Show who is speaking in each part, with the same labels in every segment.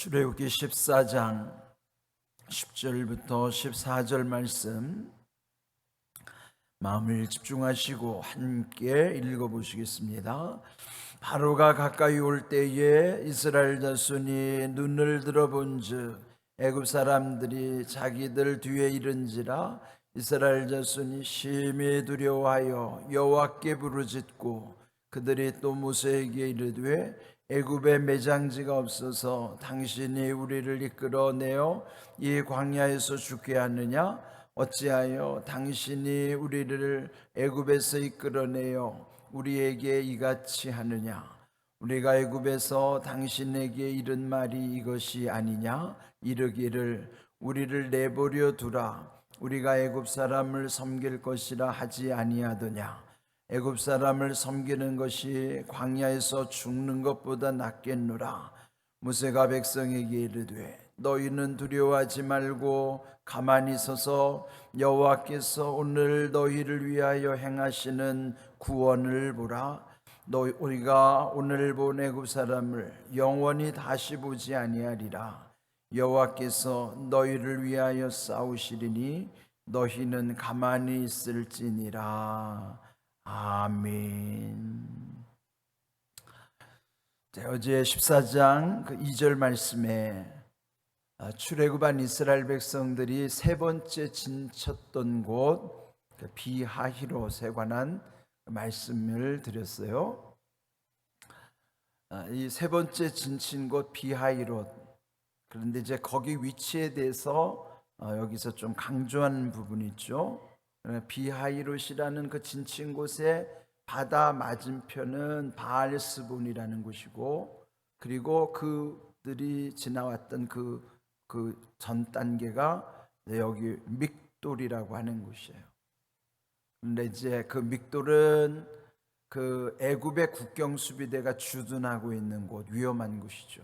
Speaker 1: 출애굽기 14장 10절부터 14절 말씀 마음을 집중하시고 함께 읽어보시겠습니다. 바로가 가까이 올 때에 이스라엘 자손이 눈을 들어본즉 애굽 사람들이 자기들 뒤에 이른지라. 이스라엘 자손이 심히 두려워하여 여호와께 부르짖고 그들이 또 모세에게 이르되 애굽에 매장지가 없어서 당신이 우리를 이끌어내어 이 광야에서 죽게 하느냐? 어찌하여 당신이 우리를 애굽에서 이끌어내어 우리에게 이같이 하느냐? 우리가 애굽에서 당신에게 이른 말이 이것이 아니냐? 이르기를 우리를 내버려 두라. 우리가 애굽 사람을 섬길 것이라 하지 아니하더냐? 애굽 사람을 섬기는 것이 광야에서 죽는 것보다 낫겠노라. 모세가 백성에게 이르되 너희는 두려워하지 말고 가만히 서서 여호와께서 오늘 너희를 위하여 행하시는 구원을 보라. 우리가 오늘 본 애굽 사람을 영원히 다시 보지 아니하리라. 여호와께서 너희를 위하여 싸우시리니 너희는 가만히 있을지니라. 아멘. 어제 14장 2절 말씀에 출애굽한 이스라엘 백성들이 세 번째 진쳤던 곳 비하히롯에 관한 말씀을 드렸어요. 이 세 번째 진친 곳 비하히롯, 그런데 이제 거기 위치에 대해서 여기서 좀 강조한 부분이 있죠. 비하히롯이라는 그 진친 곳의 바다 맞은편은 바알스본이라는 곳이고, 그리고 그들이 지나왔던 그 전 단계가 여기 믹돌이라고 하는 곳이에요. 근데 이제 그 믹돌은 그 애굽의 국경 수비대가 주둔하고 있는 곳, 위험한 곳이죠.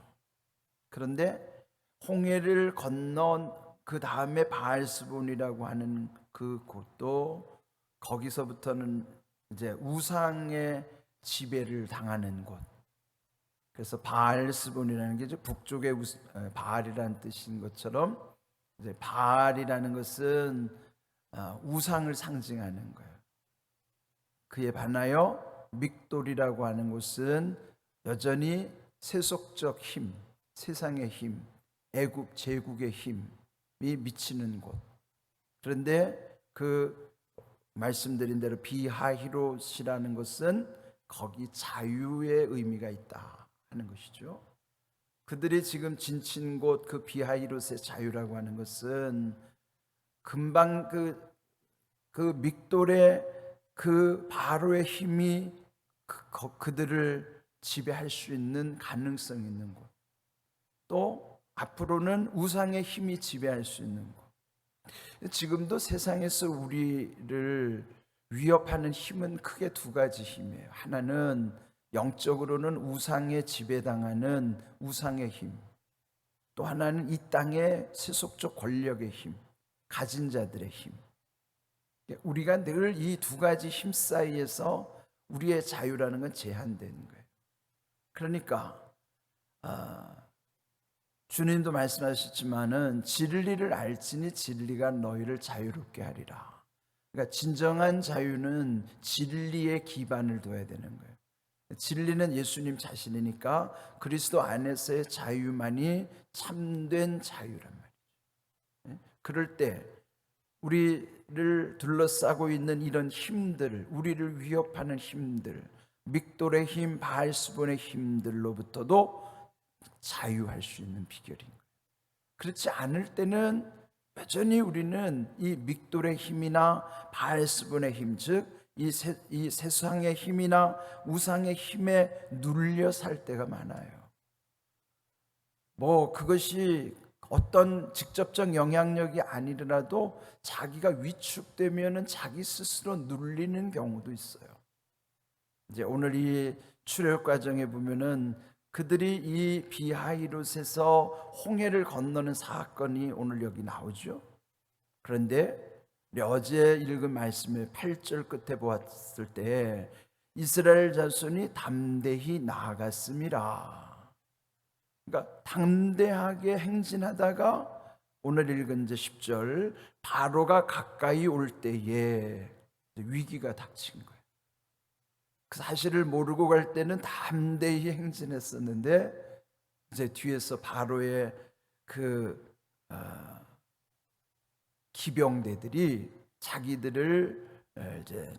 Speaker 1: 그런데 홍해를 건넌 그 다음에 바알스본이라고 하는 그 곳도, 거기서부터는 이제 우상의 지배를 당하는 곳. 그래서 바알스본이라는 게 이제 북쪽의 바알이라는 뜻인 것처럼, 이제 바알이라는 것은 우상을 상징하는 거예요. 그에 반하여 믹돌이라고 하는 곳은 여전히 세속적 힘, 세상의 힘, 애굽 제국의 힘이 미치는 곳. 그런데 그 말씀드린 대로 비하히롯이라는 것은 거기 자유의 의미가 있다 하는 것이죠. 그들이 지금 진친 곳 그 비하히롯의 자유라고 하는 것은 금방 그 믹돌의 그 바로의 힘이 그들을 지배할 수 있는 가능성이 있는 곳, 또 앞으로는 우상의 힘이 지배할 수 있는 곳. 지금도 세상에서 우리를 위협하는 힘은 크게 두 가지 힘이에요. 하나는 영적으로는 우상에 지배당하는 우상의 힘, 또 하나는 이 땅의 세속적 권력의 힘, 가진 자들의 힘. 우리가 늘 이 두 가지 힘 사이에서 우리의 자유라는 건 제한되는 거예요. 그러니까 주님도 말씀하셨지만은 진리를 알지니 진리가 너희를 자유롭게 하리라. 그러니까 진정한 자유는 진리에 기반을 둬야 되는 거예요. 진리는 예수님 자신이니까 그리스도 안에서의 자유만이 참된 자유란 말이죠. 그럴 때 우리를 둘러싸고 있는 이런 힘들, 우리를 위협하는 힘들, 믹돌의 힘, 바알스본의 힘들로부터도 자유할 수 있는 비결인 거예요. 그렇지 않을 때는 여전히 우리는 이 믹돌의 힘이나 바알스본의 힘, 즉 이 세상의 힘이나 우상의 힘에 눌려 살 때가 많아요. 그것이 어떤 직접적 영향력이 아니더라도 자기가 위축되면은 자기 스스로 눌리는 경우도 있어요. 이제 오늘 이 출애굽 과정에 보면은 그들이 이 비하히롯에서 홍해를 건너는 사건이 오늘 여기 나오죠. 그런데 어제 읽은 말씀의 8절 끝에 보았을 때 이스라엘 자손이 담대히 나아갔음이라. 그러니까 담대하게 행진하다가 오늘 읽은 이제 10절, 바로가 가까이 올 때에 위기가 닥친 거예요. 그 사실을 모르고 갈 때는 담대히 행진했었는데 이제 뒤에서 바로의 그 기병대들이 자기들을 이제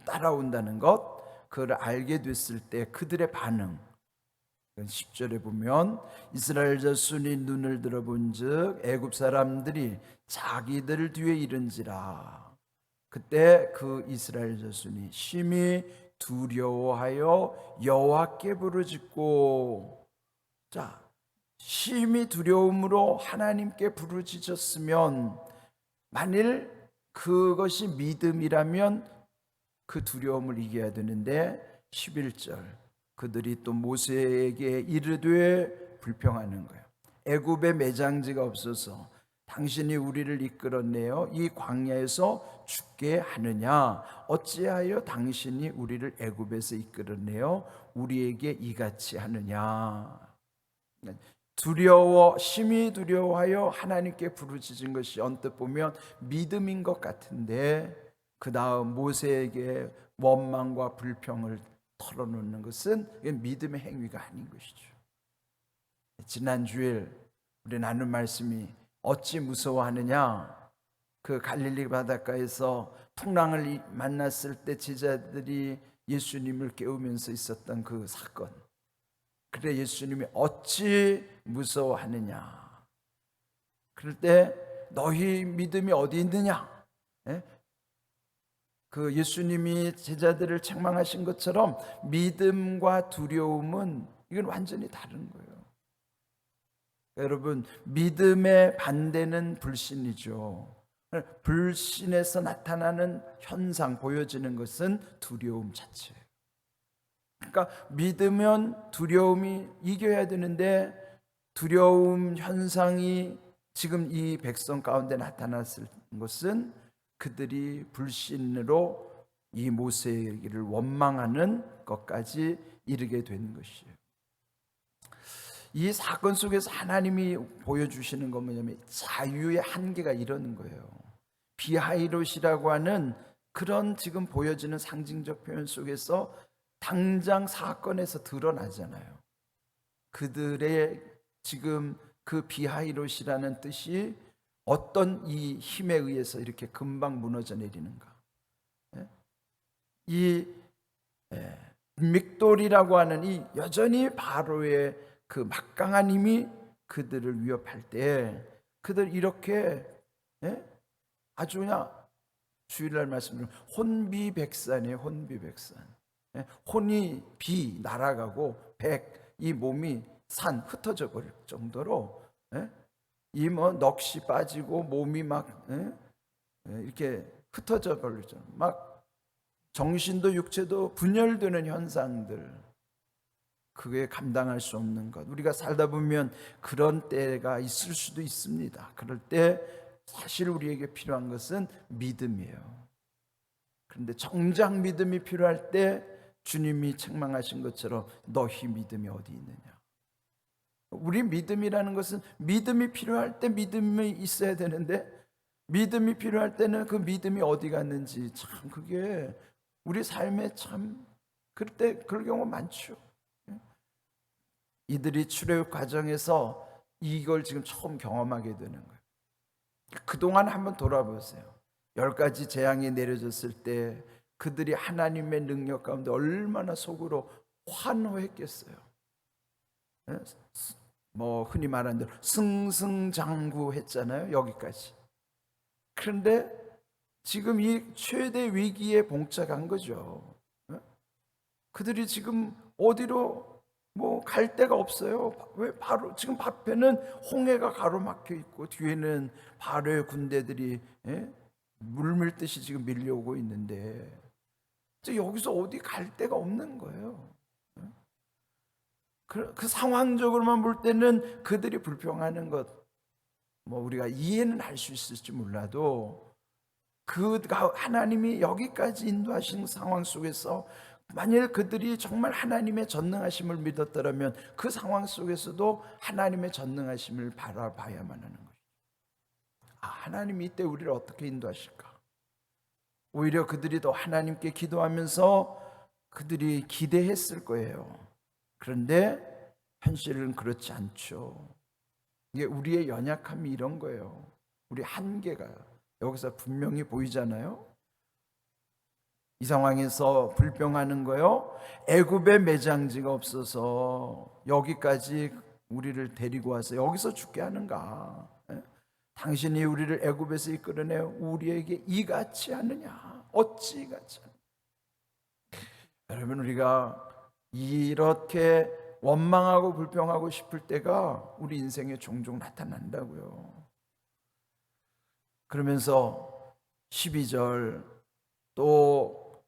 Speaker 1: 따라온다는 것, 그걸 알게 됐을 때 그들의 반응, 10절에 보면 이스라엘 자손이 눈을 들어본즉 애굽 사람들이 자기들 뒤에 이른지라. 그때 그 이스라엘 자손이 심히 두려워하여 여호와께 부르짖고, 자, 심히 두려움으로 하나님께 부르짖었으면, 만일 그것이 믿음이라면 그 두려움을 이겨야 되는데 11절, 그들이 또 모세에게 이르되 불평하는 거예요. 애굽에 매장지가 없어서 당신이 우리를 이끌었네요. 이 광야에서 죽게 하느냐? 어찌하여 당신이 우리를 애굽에서 이끌었네요. 우리에게 이같이 하느냐? 심히 두려워하여 하나님께 부르짖은 것이 언뜻 보면 믿음인 것 같은데, 그 다음 모세에게 원망과 불평을 털어놓는 것은 믿음의 행위가 아닌 것이죠. 지난 주일 우리 나눈 말씀이 어찌 무서워하느냐, 그 갈릴리 바닷가에서 풍랑을 만났을 때 제자들이 예수님을 깨우면서 있었던 그 사건. 그래 예수님이 어찌 무서워하느냐, 그럴 때 너희 믿음이 어디 있느냐, 그 예수님이 제자들을 책망하신 것처럼 믿음과 두려움은 이건 완전히 다른 거예요. 여러분, 믿음의 반대는 불신이죠. 불신에서 나타나는 현상, 보여지는 것은 두려움 자체예요. 그러니까 믿으면 두려움이 이겨야 되는데, 두려움 현상이 지금 이 백성 가운데 나타났을 것은 그들이 불신으로 이 모세를 원망하는 것까지 이르게 된 것이에요. 이 사건 속에서 하나님이 보여주시는 건 뭐냐면 자유의 한계가 이러는 거예요. 비하이롯이라고 하는 그런 지금 보여지는 상징적 표현 속에서 당장 사건에서 드러나잖아요. 그들의 지금 그 비하이롯이라는 뜻이 어떤 이 힘에 의해서 이렇게 금방 무너져 내리는가. 이 믹돌이라고 하는 이 여전히 바로의 그 막강한 힘이 그들을 위협할 때 그들 이렇게 아주 그냥 주일날 말씀드린 혼비백산이에요. 혼비백산. 혼이 비 날아가고 백, 이 몸이 산 흩어져 버릴 정도로 이 뭐 넋이 빠지고 몸이 막 이렇게 흩어져 버리죠. 막 정신도 육체도 분열되는 현상들, 그게 감당할 수 없는 것. 우리가 살다 보면 그런 때가 있을 수도 있습니다. 그럴 때 사실 우리에게 필요한 것은 믿음이에요. 그런데 정작 믿음이 필요할 때 주님이 책망하신 것처럼 너희 믿음이 어디 있느냐. 우리 믿음이라는 것은 믿음이 필요할 때 믿음이 있어야 되는데, 믿음이 필요할 때는 그 믿음이 어디 갔는지, 참 그게 우리 삶에 참 그럴 때 그럴 경우 많죠. 이들이 출애굽 과정에서 이걸 지금 처음 경험하게 되는 거예요. 그동안 한번 돌아보세요. 10가지 재앙이 내려졌을 때 그들이 하나님의 능력 가운데 얼마나 속으로 환호했겠어요. 뭐 흔히 말하는 대로 승승장구했잖아요. 여기까지. 그런데 지금 이 최대 위기에 봉착한 거죠. 그들이 지금 어디로 뭐 갈 데가 없어요. 왜? 바로 지금 앞에는 홍해가 가로막혀 있고 뒤에는 바로의 군대들이 물밀듯이 지금 밀려오고 있는데 여기서 어디 갈 데가 없는 거예요. 그 상황적으로만 볼 때는 그들이 불평하는 것, 뭐 우리가 이해는 할 수 있을지 몰라도, 그 하나님이 여기까지 인도하신 상황 속에서 만일 그들이 정말 하나님의 전능하심을 믿었더라면 그 상황 속에서도 하나님의 전능하심을 바라봐야만 하는 것이죠. 하나님이 이때 우리를 어떻게 인도하실까? 오히려 그들이 더 하나님께 기도하면서 그들이 기대했을 거예요. 그런데 현실은 그렇지 않죠. 이게 우리의 연약함이 이런 거예요. 우리 한계가 여기서 분명히 보이잖아요. 이 상황에서 불평하는 거요. 애굽에 매장지가 없어서 여기까지 우리를 데리고 와서 여기서 죽게 하는가? 당신이 우리를 애굽에서 이끌어내 우리에게 이같지 않느냐? 어찌 이같지 않느냐? 여러분, 우리가 이렇게 원망하고 불평하고 싶을 때가 우리 인생에 종종 나타난다고요. 그러면서 12절 또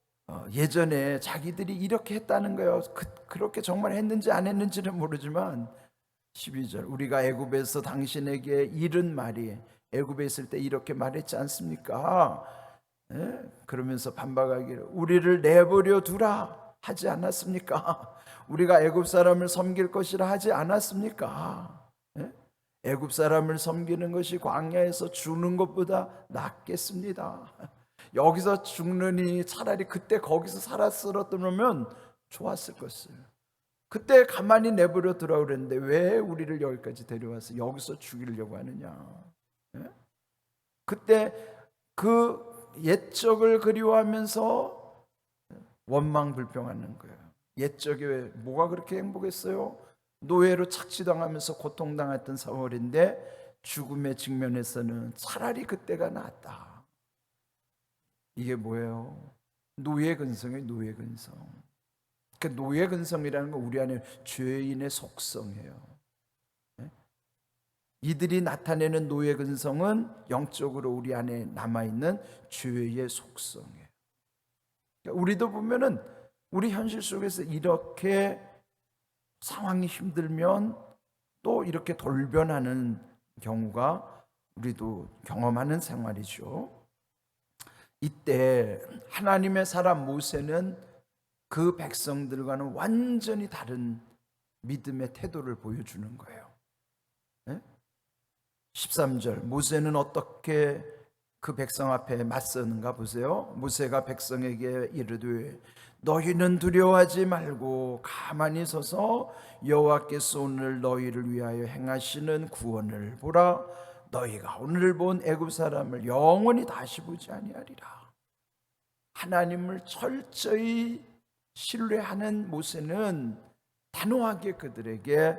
Speaker 1: 예전에 자기들이 이렇게 했다는 거예요. 그렇게 정말 했는지 안 했는지는 모르지만 12절 우리가 애굽에서 당신에게 이른 말이 애굽에 있을 때 이렇게 말했지 않습니까? 그러면서 반박하기를 우리를 내버려 두라 하지 않았습니까? 우리가 애굽 사람을 섬길 것이라 하지 않았습니까? 애굽 사람을 섬기는 것이 광야에서 죽는 것보다 낫겠습니다. 여기서 죽느니 차라리 그때 거기서 살았으면 좋았을 것을. 그때 가만히 내버려 두라 그랬는데 왜 우리를 여기까지 데려와서 여기서 죽이려고 하느냐? 그때 그 옛적을 그리워하면서 원망 불평하는 거예요. 옛적이 뭐가 그렇게 행복했어요? 노예로 착취당하면서 고통당했던 세월인데 죽음의 직면에서는 차라리 그때가 낫다. 이게 뭐예요? 노예 근성이에요. 노예 근성. 그 노예 근성이라는 건 우리 안에 죄인의 속성이에요. 이들이 나타내는 노예 근성은 영적으로 우리 안에 남아있는 죄의 속성이에요. 우리도 보면은 우리 현실 속에서 이렇게 상황이 힘들면 또 이렇게 돌변하는 경우가 우리도 경험하는 생활이죠. 이때 하나님의 사람 모세는 그 백성들과는 완전히 다른 믿음의 태도를 보여주는 거예요. 13절 모세는 어떻게 그 백성 앞에 맞서는가 보세요. 모세가 백성에게 이르되 너희는 두려워하지 말고 가만히 서서 여호와께서 오늘 너희를 위하여 행하시는 구원을 보라. 너희가 오늘 본 애굽 사람을 영원히 다시 보지 아니하리라. 하나님을 철저히 신뢰하는 모세는 단호하게 그들에게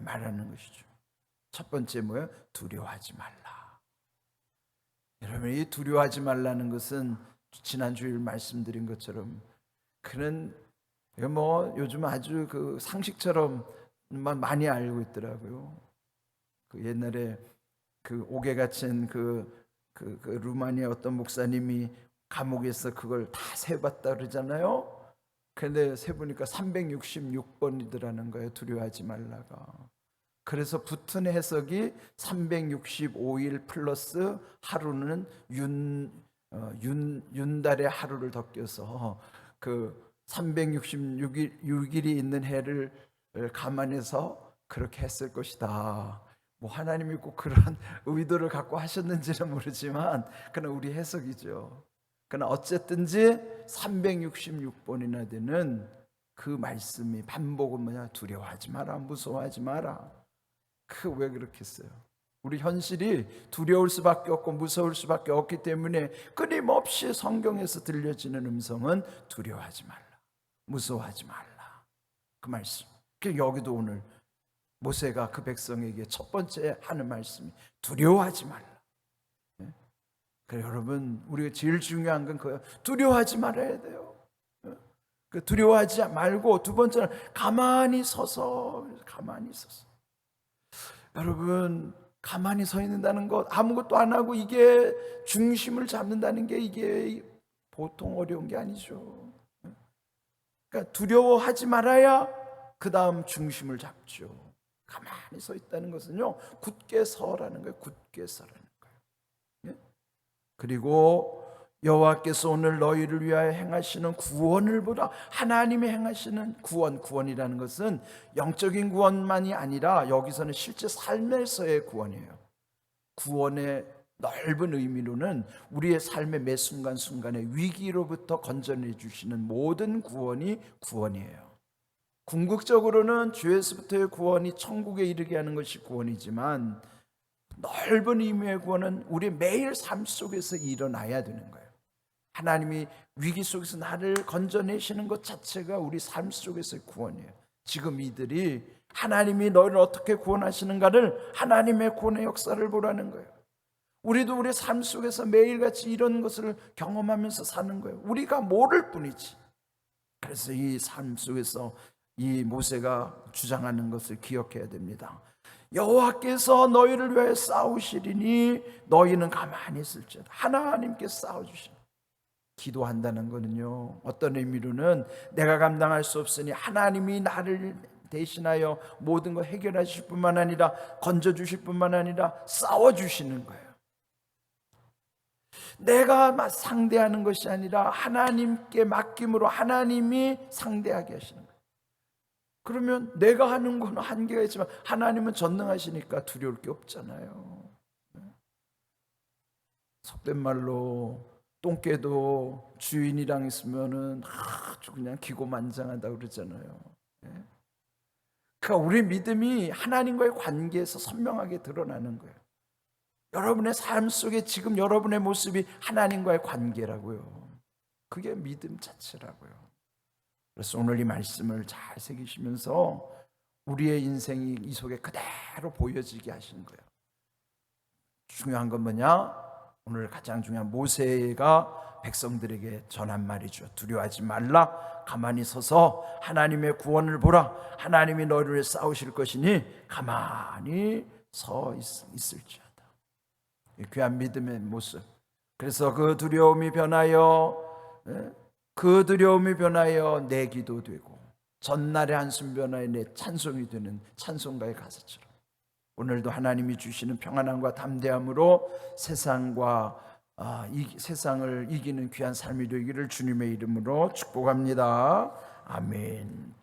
Speaker 1: 말하는 것이죠. 첫 번째 뭐예요? 두려워하지 말라. 여러분, 이 두려워하지 말라는 것은 지난 주일 말씀드린 것처럼 그는 뭐 요즘 아주 그 상식처럼 많이 알고 있더라고요. 그 옛날에 그 옥에 갇힌 그 루마니아 어떤 목사님이 감옥에서 그걸 다 세봤다 그러잖아요. 근데 세보니까 366번이더라는 거예요. 두려워하지 말라가. 그래서 붙은 해석이 365일 플러스 하루는 윤달의 하루를 더 껴서 그 366일이 있는 해를 감안해서 그렇게 했을 것이다. 뭐 하나님이 꼭 그런 의도를 갖고 하셨는지는 모르지만 그건 우리 해석이죠. 그러나 어쨌든지 366번이나 되는 그 말씀이 반복은 뭐냐? 두려워하지 마라, 무서워하지 마라. 왜 그렇게 했어요? 우리 현실이 두려울 수밖에 없고 무서울 수밖에 없기 때문에 끊임없이 성경에서 들려지는 음성은 두려워하지 말라, 무서워하지 말라. 그 말씀. 여기도 오늘 모세가 그 백성에게 첫 번째 하는 말씀이 두려워하지 말라. 그래, 여러분, 우리가 제일 중요한 건 그거예요. 두려워하지 말아야 돼요. 두려워하지 말고 두 번째는 가만히 서서. 여러분, 가만히 서 있는다는 것, 아무것도 안 하고 이게 중심을 잡는다는 게 이게 보통 어려운 게 아니죠. 그러니까 두려워하지 말아야 그 다음 중심을 잡죠. 가만히 서 있다는 것은요, 굳게 서라는 거예요. 굳게 서라는 거예요. 그리고 여호와께서 오늘 너희를 위하여 행하시는 구원을 보라. 하나님이 행하시는 구원이라는 것은 영적인 구원만이 아니라 여기서는 실제 삶에서의 구원이에요. 구원의 넓은 의미로는 우리의 삶의 매 순간순간에 위기로부터 건져내 주시는 모든 구원이 구원이에요. 궁극적으로는 죄에서부터의 구원이 천국에 이르게 하는 것이 구원이지만, 넓은 의미의 구원은 우리 매일 삶 속에서 일어나야 되는 거예요. 하나님이 위기 속에서 나를 건져내시는 것 자체가 우리 삶 속에서의 구원이에요. 지금 이들이 하나님이 너희를 어떻게 구원하시는가를, 하나님의 구원의 역사를 보라는 거예요. 우리도 우리 삶 속에서 매일같이 이런 것을 경험하면서 사는 거예요. 우리가 모를 뿐이지. 그래서 이 삶 속에서 이 모세가 주장하는 것을 기억해야 됩니다. 여호와께서 너희를 위하여 싸우시리니 너희는 가만히 있을지어다. 하나님께 싸워주시는. 기도한다는 것은요, 어떤 의미로는 내가 감당할 수 없으니 하나님이 나를 대신하여 모든 걸 해결하실 뿐만 아니라 건져주실 뿐만 아니라 싸워주시는 거예요. 내가 상대하는 것이 아니라 하나님께 맡김으로 하나님이 상대하게 하시는 거예요. 그러면 내가 하는 건 한계가 있지만 하나님은 전능하시니까 두려울 게 없잖아요. 속된 말로 똥개도 주인이랑 있으면은 아주 그냥 기고만장하다 그러잖아요. 그러니까 우리 믿음이 하나님과의 관계에서 선명하게 드러나는 거예요. 여러분의 삶 속에 지금 여러분의 모습이 하나님과의 관계라고요. 그게 믿음 자체라고요. 그래서 오늘 이 말씀을 잘 새기시면서 우리의 인생이 이 속에 그대로 보여지게 하시는 거예요. 중요한 건 뭐냐? 오늘 가장 중요한 모세가 백성들에게 전한 말이죠. 두려워하지 말라. 가만히 서서 하나님의 구원을 보라. 하나님이 너희를 위해 싸우실 것이니 가만히 서 있을지어다. 귀한 믿음의 모습. 그래서 그 두려움이 변하여 내 기도 되고 전날의 한숨 변화에 내 찬송이 되는 찬송가의 가사처럼 오늘도 하나님이 주시는 평안함과 담대함으로 세상을 이기는 귀한 삶이 되기를 주님의 이름으로 축복합니다. 아멘.